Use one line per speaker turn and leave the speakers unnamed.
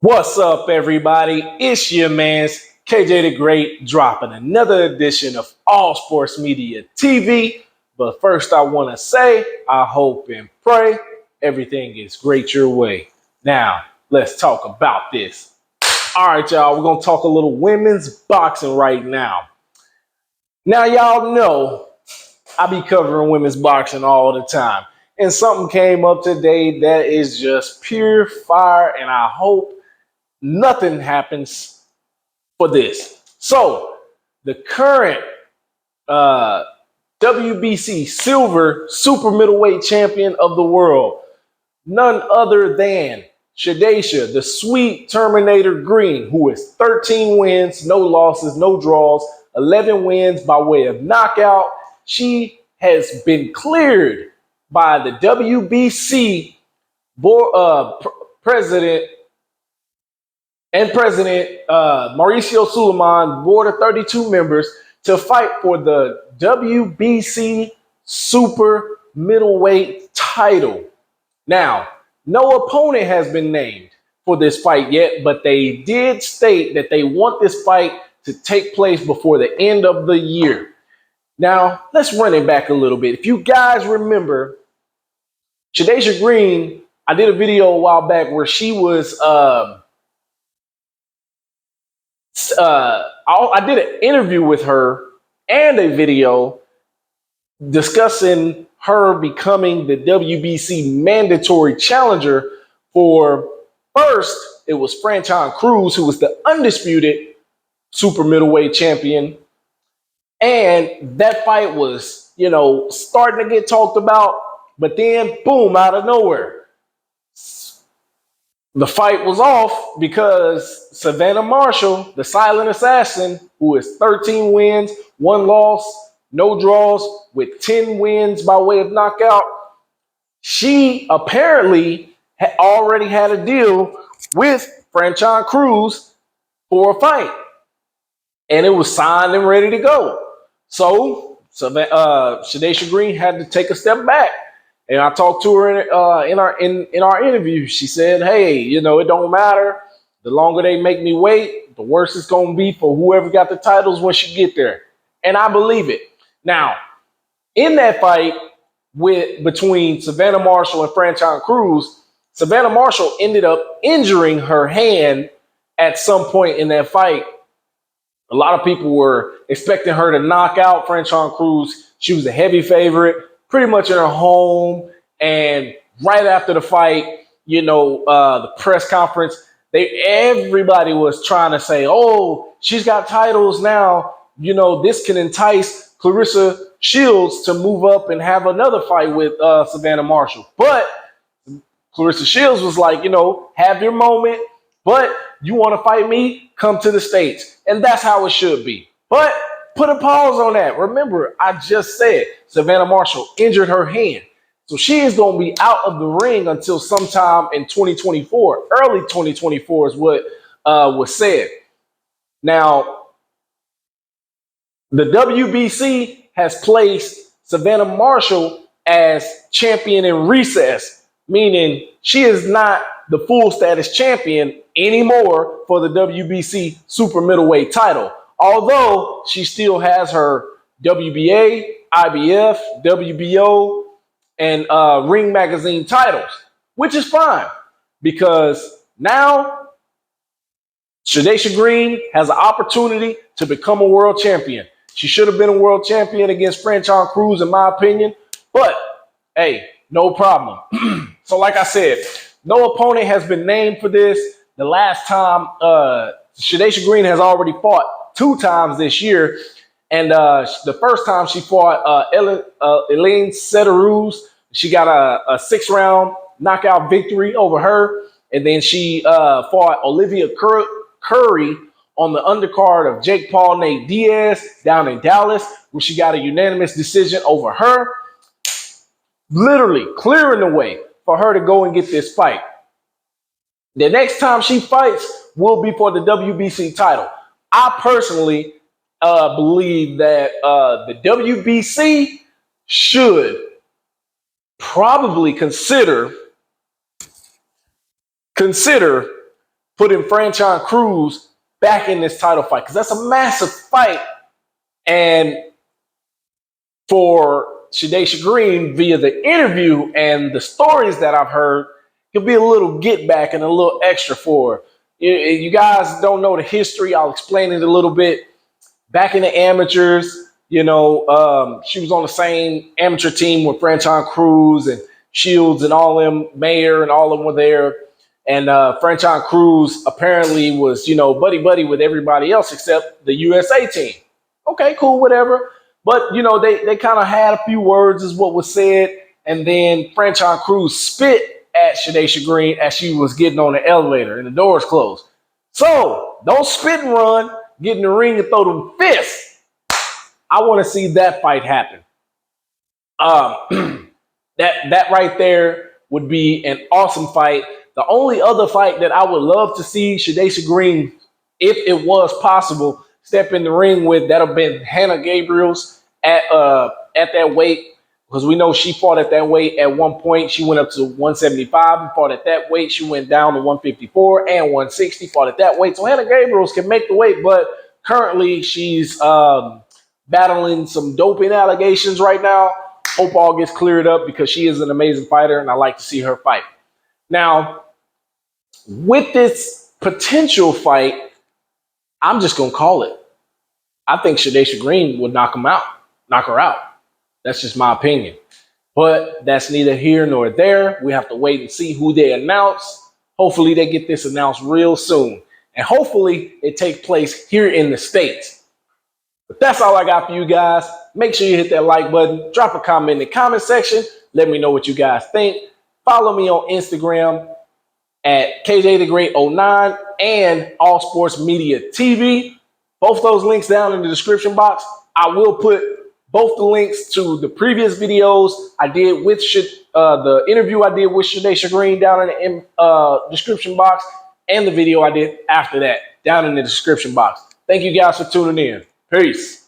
What's up, everybody? It's your man's KJ the Great dropping another edition of All Sports Media TV. But first, I want to say I hope and pray everything is great your way. Now, let's talk about this. All right, y'all, we're going to talk a little women's boxing right now. Now, y'all know I be covering women's boxing all the time. And something came up today that is just pure fire, and I hope nothing happens for this. So, the current WBC silver super middleweight champion of the world, none other than Shadasia, the sweet Terminator Green, who is 13 wins, no losses, no draws, 11 wins by way of knockout. She has been cleared by the WBC president Mauricio Suleiman, board of 32 members, to fight for the WBC super middleweight title. Now, no opponent has been named for this fight yet, but they did state that they want this fight to take place before the end of the year. Now, let's run it back a little bit. If you guys remember, Shadasia Green, I did a video a while back where she was I did an interview with her and a video discussing her becoming the WBC mandatory challenger for, first, it was Franchon CREWS, who was the undisputed super middleweight champion. And that fight was, starting to get talked about, but then boom, out of nowhere, the fight was off because Savannah Marshall, the silent assassin, who is 13 wins, 1 loss, no draws, with 10 wins by way of knockout, she apparently had already had a deal with Franchon CREWS for a fight. And it was signed and ready to go. So Shadasia Green had to take a step back. And I talked to her in our interview. She said, "Hey, it don't matter. The longer they make me wait, the worse it's gonna be for whoever got the titles when she get there." And I believe it. Now, in that fight between Savannah Marshall and Franchon CREWS, Savannah Marshall ended up injuring her hand at some point in that fight. A lot of people were expecting her to knock out Franchon CREWS. She was a heavy favorite, pretty much in her home. And right after the fight, the press conference, everybody was trying to say, "Oh, she's got titles now. This can entice Clarissa Shields to move up and have another fight with Savannah Marshall." But Clarissa Shields was like, have your moment, but you want to fight me? Come to the States. And that's how it should be. But put a pause on that. Remember, I just said Savannah Marshall injured her hand. So she is going to be out of the ring until sometime in 2024. Early 2024 is what was said. Now, the WBC has placed Savannah Marshall as champion in recess, meaning she is not the full status champion anymore for the WBC super middleweight title. Although she still has her WBA, IBF, WBO, and Ring Magazine titles, which is fine because now Shadasia Green has an opportunity to become a world champion. She should have been a world champion against Franchon CREWS, in my opinion, but hey, no problem. So like I said, no opponent has been named for this. The last time, Shadasia Green has already fought 2 times this year. And the first time she fought Elaine Sederuz, she got a 6-round knockout victory over her. And then she fought Olivia Curry on the undercard of Jake Paul, Nate Diaz down in Dallas, where she got a unanimous decision over her, literally clearing the way for her to go and get this fight. The next time she fights will be for the WBC title. I personally believe that the WBC should probably consider putting Franchon CREWS back in this title fight, because that's a massive fight. And for Shadasia Green, via the interview and the stories that I've heard, could be a little get back and a little extra for her. You guys don't know the history. I'll explain it a little bit. Back in the amateurs, she was on the same amateur team with Franchon CREWS and Shields and all them, Mayer and all of them were there. And Franchon CREWS apparently was, buddy with everybody else except the USA team. Okay, cool, whatever. But, they kind of had a few words is what was said. And then Franchon CREWS spit at Shadasia Green as she was getting on the elevator and the doors closed. So don't spit and run, get in the ring and throw them fists. I want to see that fight happen. That right there would be an awesome fight. The only other fight that I would love to see Shadasia Green, if it was possible, step in the ring with, that'll be Hannah Gabriels at that weight, because we know she fought at that weight at one point. She went up to 175 and fought at that weight. She went down to 154 and 160, fought at that weight. So Hannah Gabriels can make the weight, but currently she's battling some doping allegations right now. Hope all gets cleared up, because she is an amazing fighter and I like to see her fight. Now, with this potential fight, I'm just going to call it. I think Shadasia Green would knock her out. That's just my opinion. But that's neither here nor there. We have to wait and see who they announce. Hopefully they get this announced real soon. And hopefully it takes place here in the States. But that's all I got for you guys. Make sure you hit that like button. Drop a comment in the comment section. Let me know what you guys think. Follow me on Instagram at KJTheGreat09 and All Sports Media TV. Both those links down in the description box. I will put both the links to the previous videos I did with the interview I did with Shadasia Green down in the description box, and the video I did after that down in the description box. Thank you guys for tuning in. Peace.